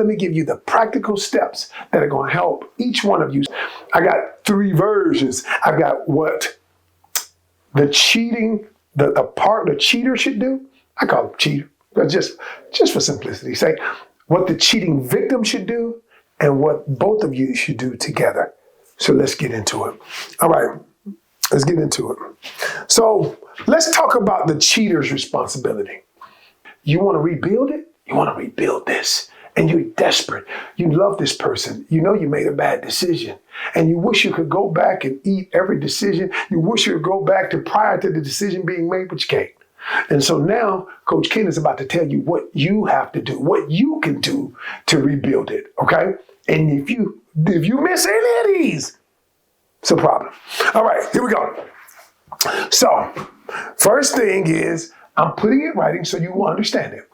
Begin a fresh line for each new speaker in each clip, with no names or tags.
let me give you the practical steps that are going to help each one of you. I got 3 versions. I've got what the cheating, the cheater should do. I call it cheater, but just for simplicity's sake, what the cheating victim should do and what both of you should do together. So let's get into it. All right, let's get into it. So let's talk about the cheater's responsibility. You want to rebuild it? You want to rebuild this. And you're desperate. You love this person. You know you made a bad decision. And you wish you could go back and eat every decision. You wish you could go back to prior to the decision being made, but you can't. And so now Coach Ken is about to tell you what you have to do, what you can do to rebuild it, okay? And if you miss any of these, it's a problem. All right, here we go. So first thing is I'm putting it in writing so you will understand it.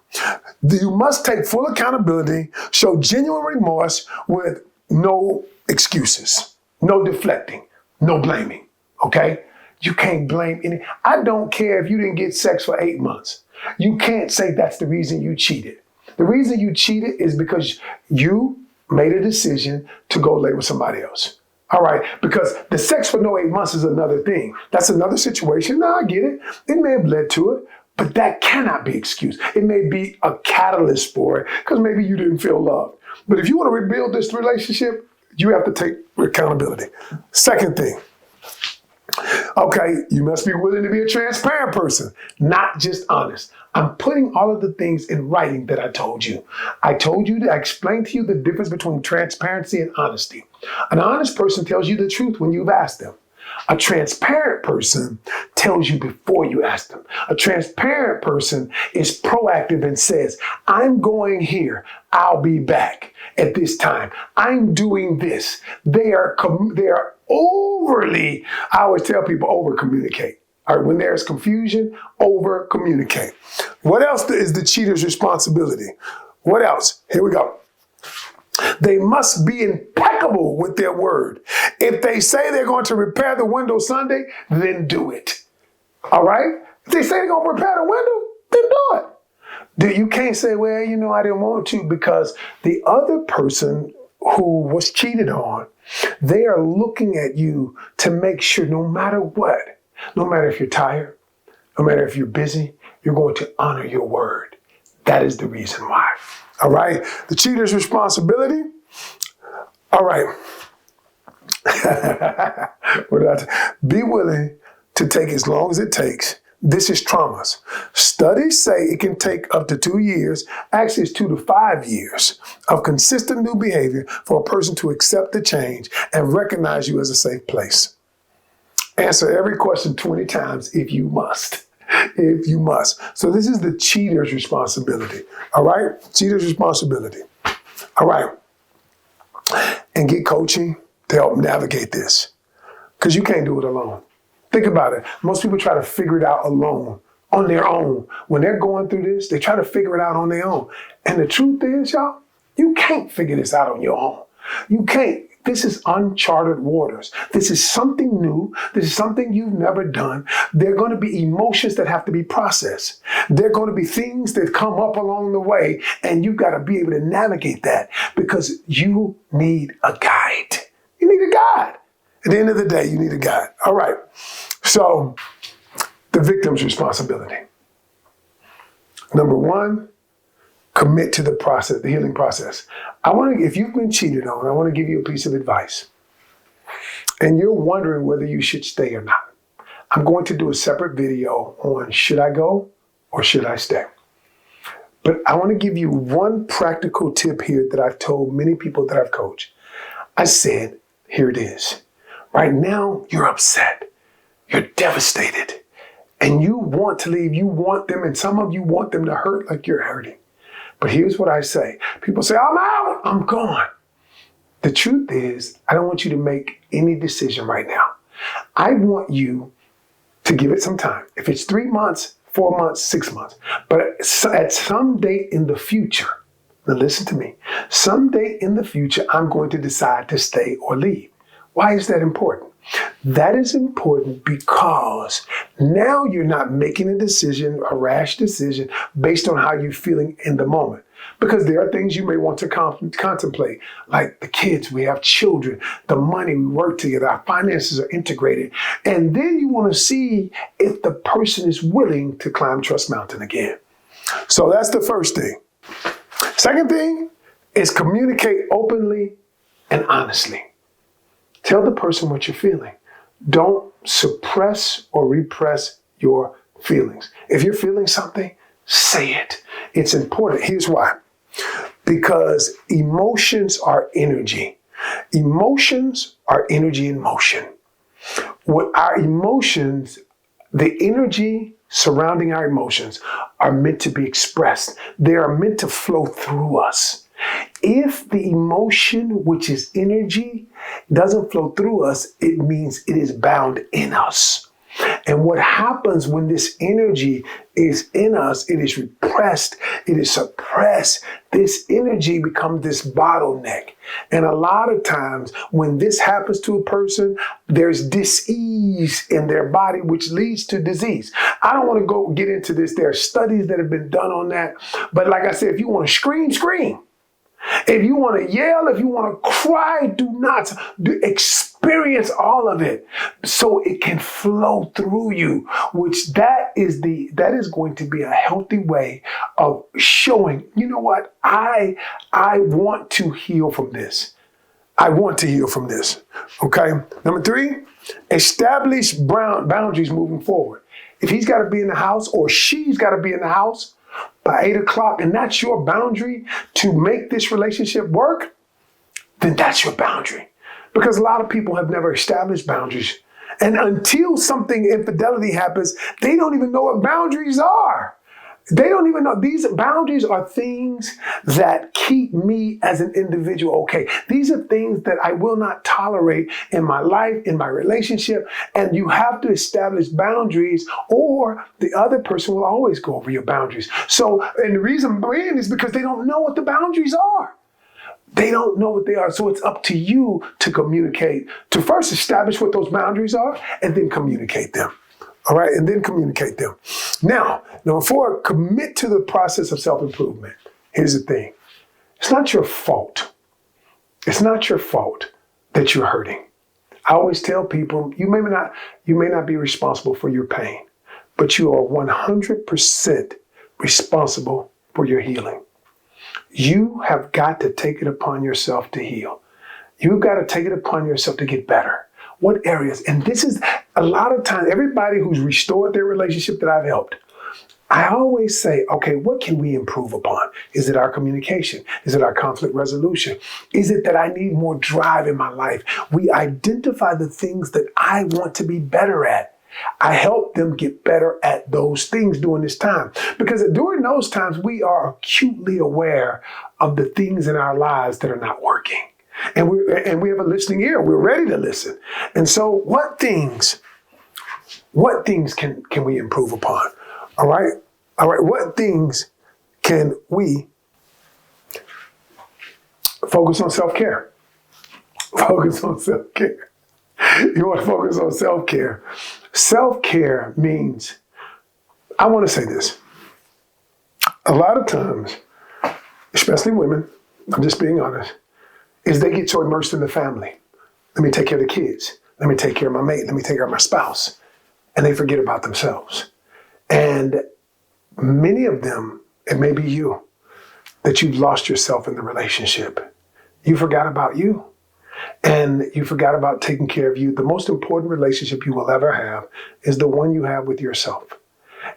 You must take full accountability, show genuine remorse with no excuses, no deflecting, no blaming, okay? You can't blame any. I don't care if you didn't get sex for 8 months. You can't say that's the reason you cheated. The reason you cheated is because you made a decision to go lay with somebody else. All right, because the sex for no 8 months is another thing. That's another situation. No, I get it. It may have led to it. But that cannot be excused. It may be a catalyst for it because maybe you didn't feel loved. But if you want to rebuild this relationship, you have to take accountability. Second thing, okay, you must be willing to be a transparent person, not just honest. I'm putting all of the things in writing that I told you. I explained to you the difference between transparency and honesty. An honest person tells you the truth when you've asked them. A transparent person tells you before you ask them. A transparent person is proactive and says, I'm going here. I'll be back at this time. I'm doing this. They are overly, I always tell people, over communicate. All right, when there's confusion, over communicate. What else is the cheater's responsibility? What else? Here we go. They must be impeccable with their word. If they say they're going to repair the window Sunday, then do it. All right? If they say they're going to repair the window, then do it. You can't say, well, I didn't want to, because the other person who was cheated on, they are looking at you to make sure no matter what, no matter if you're tired, no matter if you're busy, you're going to honor your word. That is the reason why. All right, the cheater's responsibility. All right. Be willing to take as long as it takes. This is traumas. Studies say it can take up to 2 years, actually it's 2 to 5 years of consistent new behavior for a person to accept the change and recognize you as a safe place. Answer every question 20 times if you must. If you must. So this is the cheater's responsibility. All right? Cheater's responsibility. All right. And get coaching to help navigate this. Because you can't do it alone. Think about it. Most people try to figure it out alone, on their own. When they're going through this, they try to figure it out on their own. And the truth is, y'all, you can't figure this out on your own. You can't. This is uncharted waters. This is something new. This is something you've never done. There are going to be emotions that have to be processed. There are going to be things that come up along the way, and you've got to be able to navigate that because you need a guide. You need a guide. At the end of the day, you need a guide. All right. So the victim's responsibility. Number 1, commit to the process, the healing process. If you've been cheated on, I want to give you a piece of advice. And you're wondering whether you should stay or not. I'm going to do a separate video on should I go or should I stay? But I want to give you one practical tip here that I've told many people that I've coached. I said, here it is. Right now, you're upset. You're devastated. And you want to leave. You want them, and some of you want them to hurt like you're hurting. But here's what I say. People say, I'm out, I'm gone. The truth is, I don't want you to make any decision right now. I want you to give it some time. If it's 3 months, 4 months, 6 months. But at some date in the future, now listen to me, someday in the future, I'm going to decide to stay or leave. Why is that important? That is important because now you're not making a decision, a rash decision, based on how you're feeling in the moment. Because there are things you may want to contemplate, like the kids, we have children, the money, we work together, our finances are integrated. And then you want to see if the person is willing to climb Trust Mountain again. So that's the first thing. Second thing is communicate openly and honestly. Tell the person what you're feeling. Don't suppress or repress your feelings. If you're feeling something, say it. It's important. Here's why. Because emotions are energy. Emotions are energy in motion. What our emotions, the energy surrounding our emotions are meant to be expressed. They are meant to flow through us. If the emotion, which is energy, doesn't flow through us, it means it is bound in us. And what happens when this energy is in us, it is repressed, it is suppressed. This energy becomes this bottleneck. And a lot of times when this happens to a person, there's dis-ease in their body, which leads to disease. I don't want to go get into this. There are studies that have been done on that. But like I said, if you want to scream, scream. If you want to yell, if you want to cry, do not experience all of it so it can flow through you, which that is going to be a healthy way of showing, you know what, I want to heal from this. I want to heal from this. Okay. Number 3, establish boundaries moving forward. If he's got to be in the house or she's got to be in the house by 8 o'clock, and that's your boundary to make this relationship work, then that's your boundary. Because a lot of people have never established boundaries. And until something infidelity happens, they don't even know what boundaries are. They don't even know. These boundaries are things that keep me as an individual okay. These are things that I will not tolerate in my life, in my relationship. And you have to establish boundaries or the other person will always go over your boundaries. So, and the reason being is because they don't know what the boundaries are. They don't know what they are. So it's up to you to communicate, to first establish what those boundaries are and then communicate them. All right, and then communicate them. Now, number 4, commit to the process of self-improvement. Here's the thing. It's not your fault. It's not your fault that you're hurting. I always tell people, you may not be responsible for your pain, but you are 100% responsible for your healing. You have got to take it upon yourself to heal. You've got to take it upon yourself to get better. What areas? And this is a lot of times, everybody who's restored their relationship that I've helped, I always say, okay, what can we improve upon? Is it our communication? Is it our conflict resolution? Is it that I need more drive in my life? We identify the things that I want to be better at. I help them get better at those things during this time. Because during those times, we are acutely aware of the things in our lives that are not working. And we have a listening ear. We're ready to listen. And so what things can we improve upon? All right. What things can we focus on? Self-care. Focus on self-care. You want to focus on self-care. Self-care means, I want to say this. A lot of times, especially women, I'm just being honest, is they get so immersed in the family. Let me take care of the kids. Let me take care of my mate. Let me take care of my spouse. And they forget about themselves. And many of them, it may be you, that you've lost yourself in the relationship. You forgot about you. And you forgot about taking care of you. The most important relationship you will ever have is the one you have with yourself.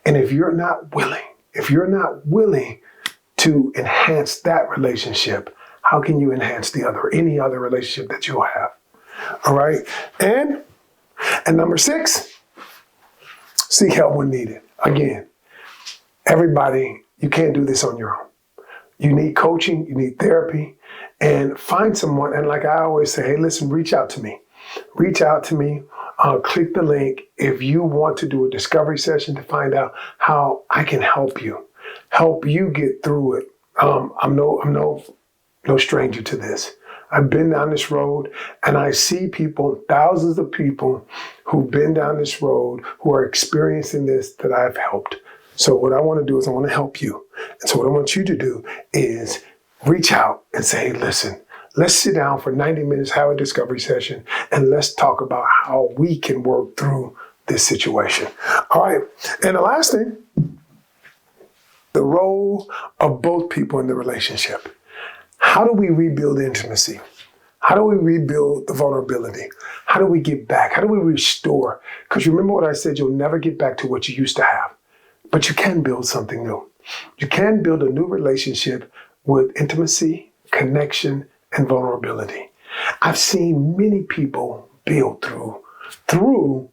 And if you're not willing to enhance that relationship, how can you enhance any other relationship that you'll have? All right. And number 6, seek help when needed. Again, everybody, you can't do this on your own. You need coaching, you need therapy, and find someone. And like I always say, hey, listen, reach out to me. Reach out to me. Click the link if you want to do a discovery session to find out how I can help you get through it. I'm no stranger to this. I've been down this road and I see people, thousands of people who've been down this road who are experiencing this that I've helped. So what I want to do is I want to help you. And so what I want you to do is reach out and say, hey, listen, let's sit down for 90 minutes, have a discovery session, and let's talk about how we can work through this situation. All right. And the last thing, the role of both people in the relationship. How do we rebuild intimacy? How do we rebuild the vulnerability? How do we get back? How do we restore? Because remember what I said, you'll never get back to what you used to have, but you can build something new. You can build a new relationship with intimacy, connection, and vulnerability. I've seen many people build through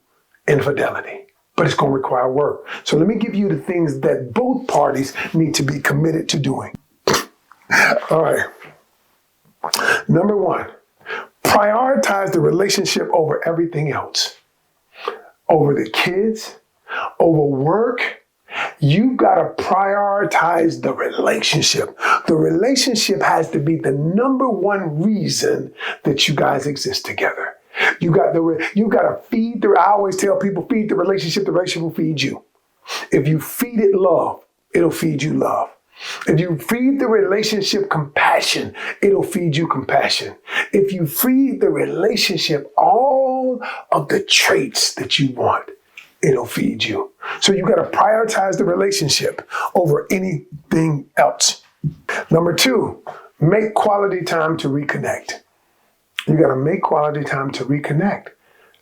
infidelity, but it's going to require work. So let me give you the things that both parties need to be committed to doing. All right. Number one, prioritize the relationship over everything else. Over the kids, over work. You've got to prioritize the relationship. The relationship has to be the number one reason that you guys exist together. You got to feed the, I always tell people, feed the relationship will feed you. If you feed it love, it'll feed you love. If you feed the relationship compassion, it'll feed you compassion. If you feed the relationship all of the traits that you want, it'll feed you. So you got to prioritize the relationship over anything else. Number two, make quality time to reconnect. You got to make quality time to reconnect.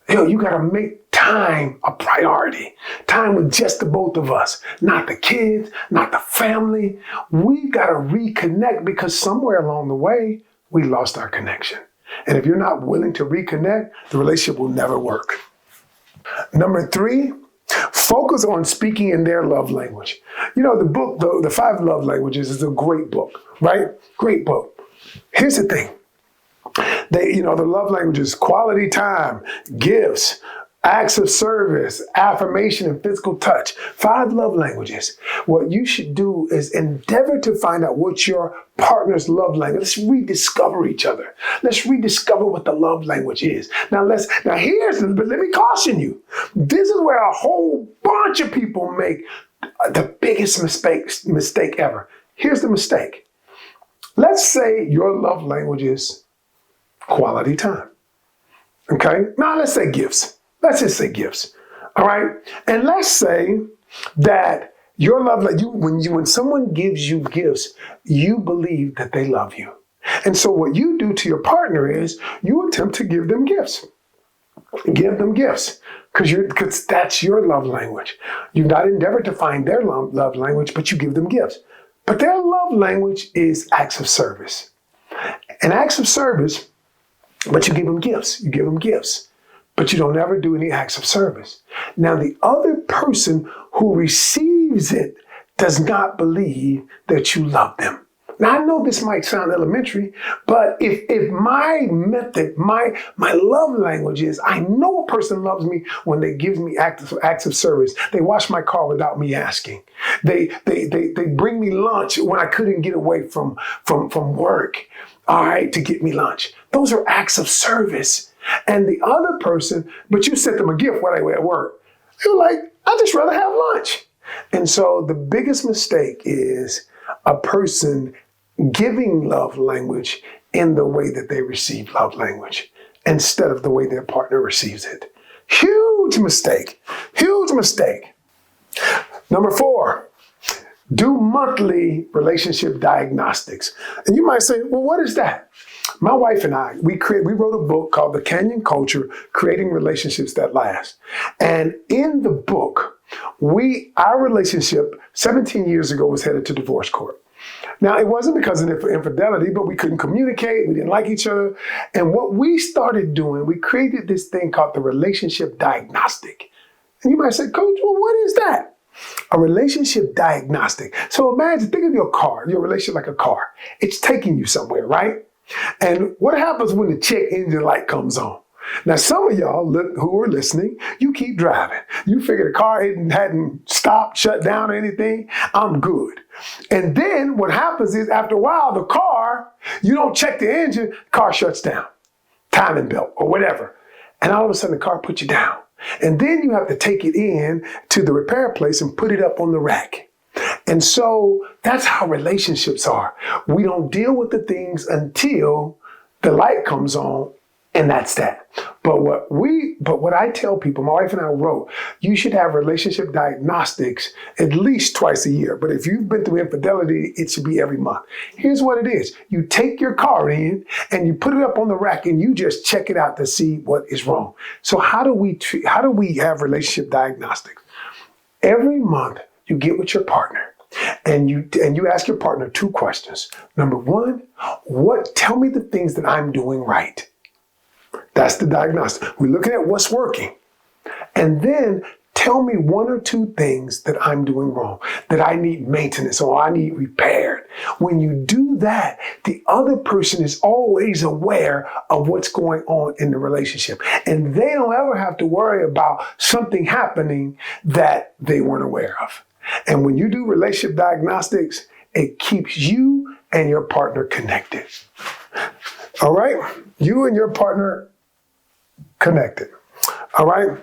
You got to make time a priority. Time with just the both of us, not the kids, not the family. We got to reconnect because somewhere along the way, we lost our connection. And if you're not willing to reconnect, the relationship will never work. Number three, focus on speaking in their love language. You know, the book, the 5 Love Languages is a great book, right? Great book. Here's the thing. The love languages, quality time, gifts, acts of service, affirmation, and physical touch. 5 love languages. What you should do is endeavor to find out what your partner's love language. Let's rediscover each other. Let's rediscover what the love language is. But let me caution you. This is where a whole bunch of people make the biggest mistake ever. Here's the mistake. Let's say your love language is quality time. Okay? Now let's say gifts. Let's just say gifts. All right? And let's say that your love language, when someone gives you gifts, you believe that they love you. And so what you do to your partner is you attempt to give them gifts. Give them gifts because that's your love language. You not endeavor to find their love language, but you give them gifts. But their love language is acts of service. And acts of service, but you give them gifts. You give them gifts. But you don't ever do any acts of service. Now, the other person who receives it does not believe that you love them. Now, I know this might sound elementary, but if my method, my love language is, I know a person loves me when they give me acts of service. They wash my car without me asking. They bring me lunch when I couldn't get away from work, all right, to get me lunch. Those are acts of service. And the other person, but you sent them a gift while they were at work. They're like, I'd just rather have lunch. And so the biggest mistake is a person giving love language in the way that they receive love language instead of the way their partner receives it. Huge mistake. Huge mistake. Number 4, do monthly relationship diagnostics. And you might say, well, what is that? My wife and I, we wrote a book called The Canion Culture, Creating Relationships That Last. And in the book, our relationship 17 years ago was headed to divorce court. Now, it wasn't because of infidelity, but we couldn't communicate. We didn't like each other. And what we started doing, we created this thing called the relationship diagnostic. And you might say, Coach, well, what is that? A relationship diagnostic. So imagine, think of your relationship like a car. It's taking you somewhere, right? And what happens when the check engine light comes on? Now, some of y'all who are listening, you keep driving. You figure the car hadn't stopped, shut down or anything. I'm good. And then what happens is after a while, the car, you don't check the engine, car shuts down, timing belt or whatever. And all of a sudden the car puts you down. And then you have to take it in to the repair place and put it up on the rack. And so that's how relationships are. We don't deal with the things until the light comes on, and that's that. But what I tell people, my wife and I wrote, you should have relationship diagnostics at least twice a year. But if you've been through infidelity, it should be every month. Here's what it is. You take your car in and you put it up on the rack and you just check it out to see what is wrong. So how do we have relationship diagnostics? Every month you get with your partner and you ask your partner 2 questions. Number 1, tell me the things that I'm doing right. That's the diagnostic. We're looking at what's working. And then tell me 1 or 2 things that I'm doing wrong, that I need maintenance or I need repaired. When you do that, the other person is always aware of what's going on in the relationship. And they don't ever have to worry about something happening that they weren't aware of. And when you do relationship diagnostics, it keeps you and your partner connected. All right? You and your partner connected. All right?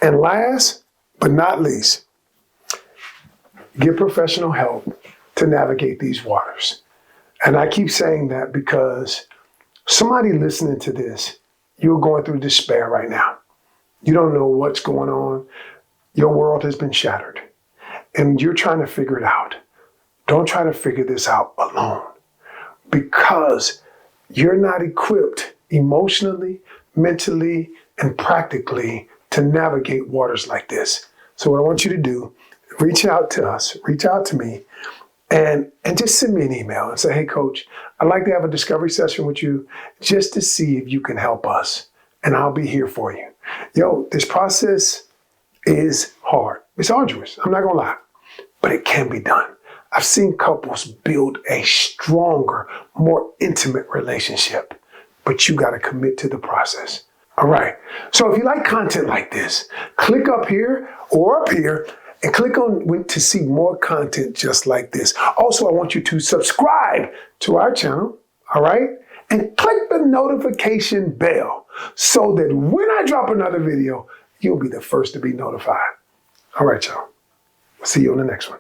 And last but not least, get professional help to navigate these waters. And I keep saying that because somebody listening to this, you're going through despair right now. You don't know what's going on. Your world has been shattered. And you're trying to figure it out. Don't try to figure this out alone, because you're not equipped emotionally, mentally, and practically to navigate waters like this. So what I want you to do, reach out to us, reach out to me, and just send me an email and say, hey, coach, I'd like to have a discovery session with you just to see if you can help us. And I'll be here for you. This process is hard. It's arduous. I'm not going to lie, but it can be done. I've seen couples build a stronger, more intimate relationship, but you got to commit to the process. All right. So if you like content like this, click up here or up here and click on to see more content just like this. Also, I want you to subscribe to our channel. All right. And click the notification bell so that when I drop another video, you'll be the first to be notified. All right, y'all. See you on the next one.